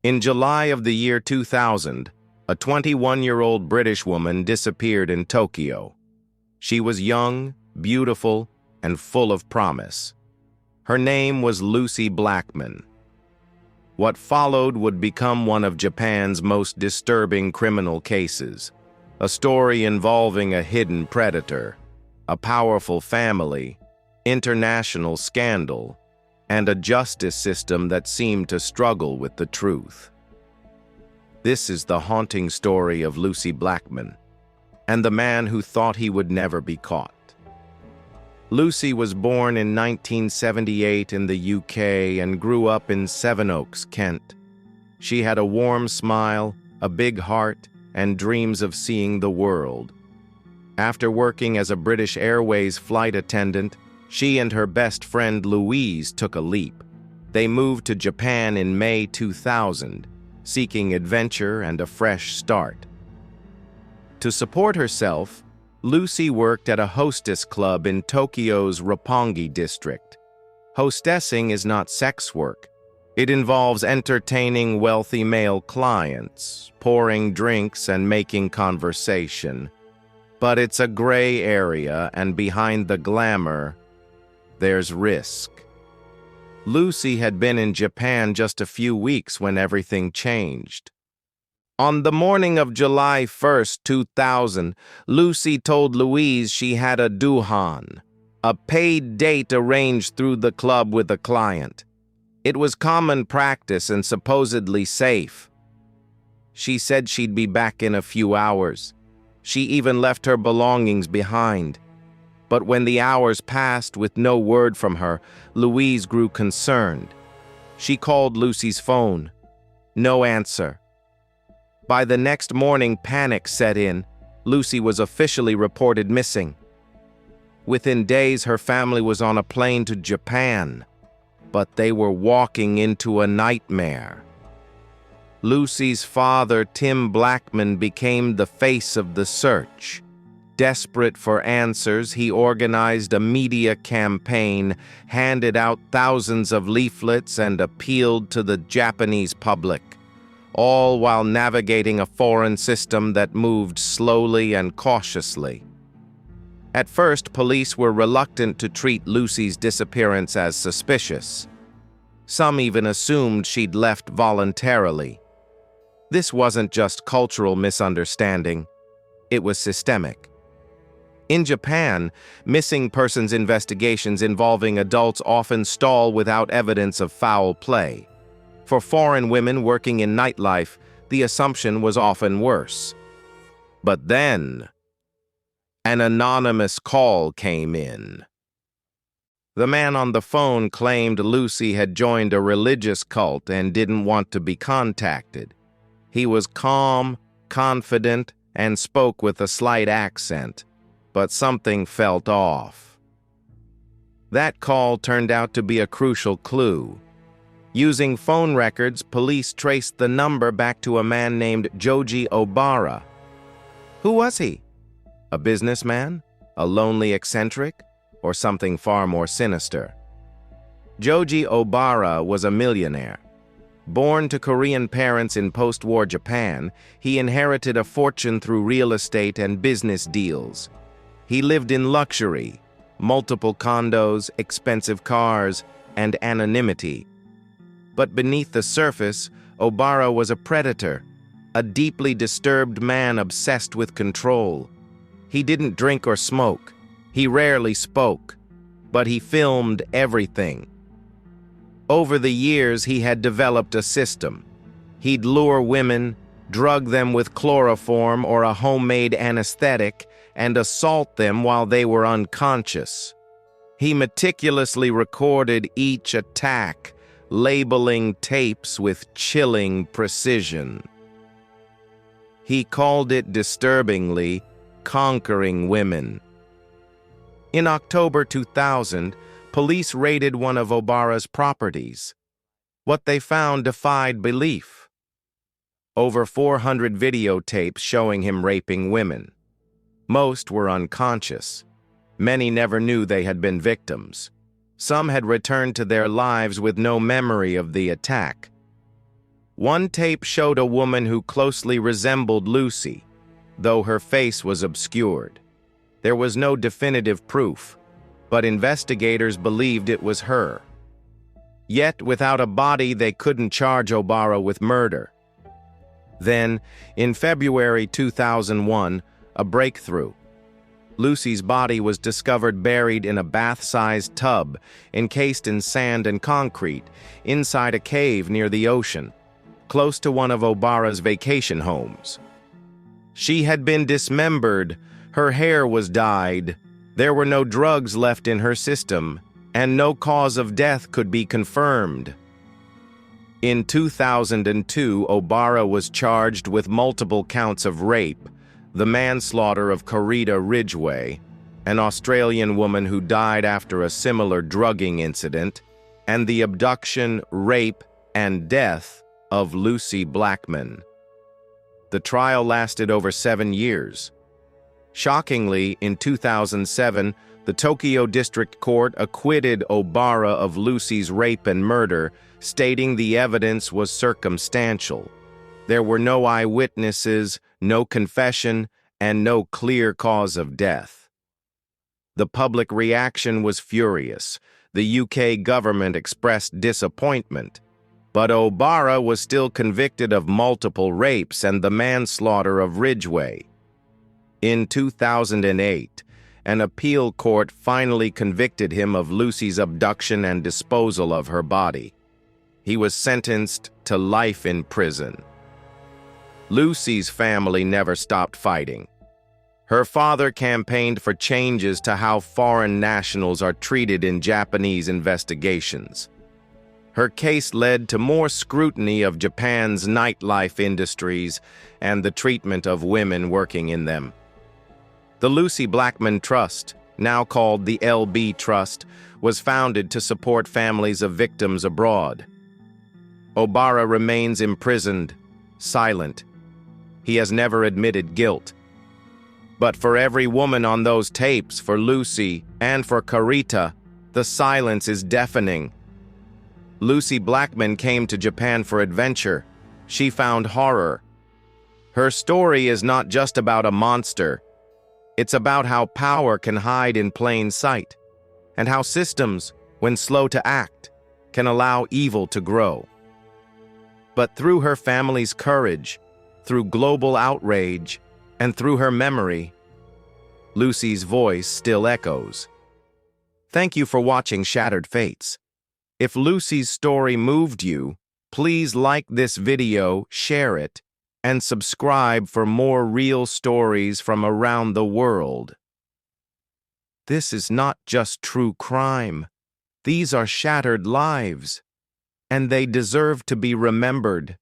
In July of the year 2000, a 21-year-old British woman disappeared in Tokyo. She was young, beautiful, and full of promise. Her name was Lucie Blackman. What followed would become one of Japan's most disturbing criminal cases, a story involving a hidden predator, a powerful family, international scandal, and a justice system that seemed to struggle with the truth. This is the haunting story of Lucie Blackman and the man who thought he would never be caught. Lucie was born in 1978 in the UK and grew up in Sevenoaks, Kent. She had a warm smile, a big heart, and dreams of seeing the world. After working as a British Airways flight attendant, she and her best friend Louise took a leap. They moved to Japan in May 2000, seeking adventure and a fresh start. To support herself, Lucie worked at a hostess club in Tokyo's Roppongi district. Hostessing is not sex work. It involves entertaining wealthy male clients, pouring drinks, and making conversation. But it's a gray area, and behind the glamour, there's risk. Lucie had been in Japan just a few weeks when everything changed. On the morning of July 1st, 2000, Lucie told Louise she had a duhan, a paid date arranged through the club with a client. It was common practice and supposedly safe. She said she'd be back in a few hours. She even left her belongings behind. But when the hours passed with no word from her, Louise grew concerned. She called Lucie's phone. No answer. By the next morning, panic set in. Lucie was officially reported missing. Within days, her family was on a plane to Japan, but they were walking into a nightmare. Lucie's father, Tim Blackman, became the face of the search. Desperate for answers, he organized a media campaign, handed out thousands of leaflets, and appealed to the Japanese public, all while navigating a foreign system that moved slowly and cautiously. At first, police were reluctant to treat Lucie's disappearance as suspicious. Some even assumed she'd left voluntarily. This wasn't just cultural misunderstanding, it was systemic. In Japan, missing persons investigations involving adults often stall without evidence of foul play. For foreign women working in nightlife, the assumption was often worse. But then, an anonymous call came in. The man on the phone claimed Lucie had joined a religious cult and didn't want to be contacted. He was calm, confident, and spoke with a slight accent. But something felt off. That call turned out to be a crucial clue. Using phone records, police traced the number back to a man named Joji Obara. Who was he? A businessman? A lonely eccentric? Or something far more sinister? Joji Obara was a millionaire. Born to Korean parents in post-war Japan, he inherited a fortune through real estate and business deals. He lived in luxury, multiple condos, expensive cars, and anonymity. But beneath the surface, Obara was a predator, a deeply disturbed man obsessed with control. He didn't drink or smoke. He rarely spoke, but he filmed everything. Over the years, he had developed a system. He'd lure women, drug them with chloroform or a homemade anesthetic, and assault them while they were unconscious. He meticulously recorded each attack, labeling tapes with chilling precision. He called it disturbingly, conquering women. In October 2000, police raided one of Obara's properties. What they found defied belief. Over 400 videotapes showing him raping women. Most were unconscious. Many never knew they had been victims. Some had returned to their lives with no memory of the attack. One tape showed a woman who closely resembled Lucie, though her face was obscured. There was no definitive proof, but investigators believed it was her. Yet, without a body, they couldn't charge Obara with murder. Then, in February 2001, a breakthrough. Lucie's body was discovered buried in a bath-sized tub, encased in sand and concrete, inside a cave near the ocean, close to one of Obara's vacation homes. She had been dismembered, her hair was dyed, there were no drugs left in her system, and no cause of death could be confirmed. In 2002, Obara was charged with multiple counts of rape, the manslaughter of Carita Ridgway, an Australian woman who died after a similar drugging incident, and the abduction, rape, and death of Lucie Blackman. The trial lasted over 7 years. Shockingly, in 2007, the Tokyo District Court acquitted Obara of Lucie's rape and murder, stating the evidence was circumstantial. There were no eyewitnesses, no confession, and no clear cause of death. The public reaction was furious. The UK government expressed disappointment. But Obara was still convicted of multiple rapes and the manslaughter of Ridgway. In 2008, an appeal court finally convicted him of Lucie's abduction and disposal of her body. He was sentenced to life in prison. Lucie's family never stopped fighting. Her father campaigned for changes to how foreign nationals are treated in Japanese investigations. Her case led to more scrutiny of Japan's nightlife industries and the treatment of women working in them. The Lucie Blackman Trust, now called the LB Trust, was founded to support families of victims abroad. Obara remains imprisoned, silent. He has never admitted guilt. But for every woman on those tapes, for Lucie and for Carita, the silence is deafening. Lucie Blackman came to Japan for adventure. She found horror. Her story is not just about a monster. It's about how power can hide in plain sight, and how systems, when slow to act, can allow evil to grow. But through her family's courage, through global outrage, and through her memory, Lucie's voice still echoes. Thank you for watching Shattered Fates. If Lucie's story moved you, please like this video, share it, and subscribe for more real stories from around the world. This is not just true crime. These are shattered lives, and they deserve to be remembered.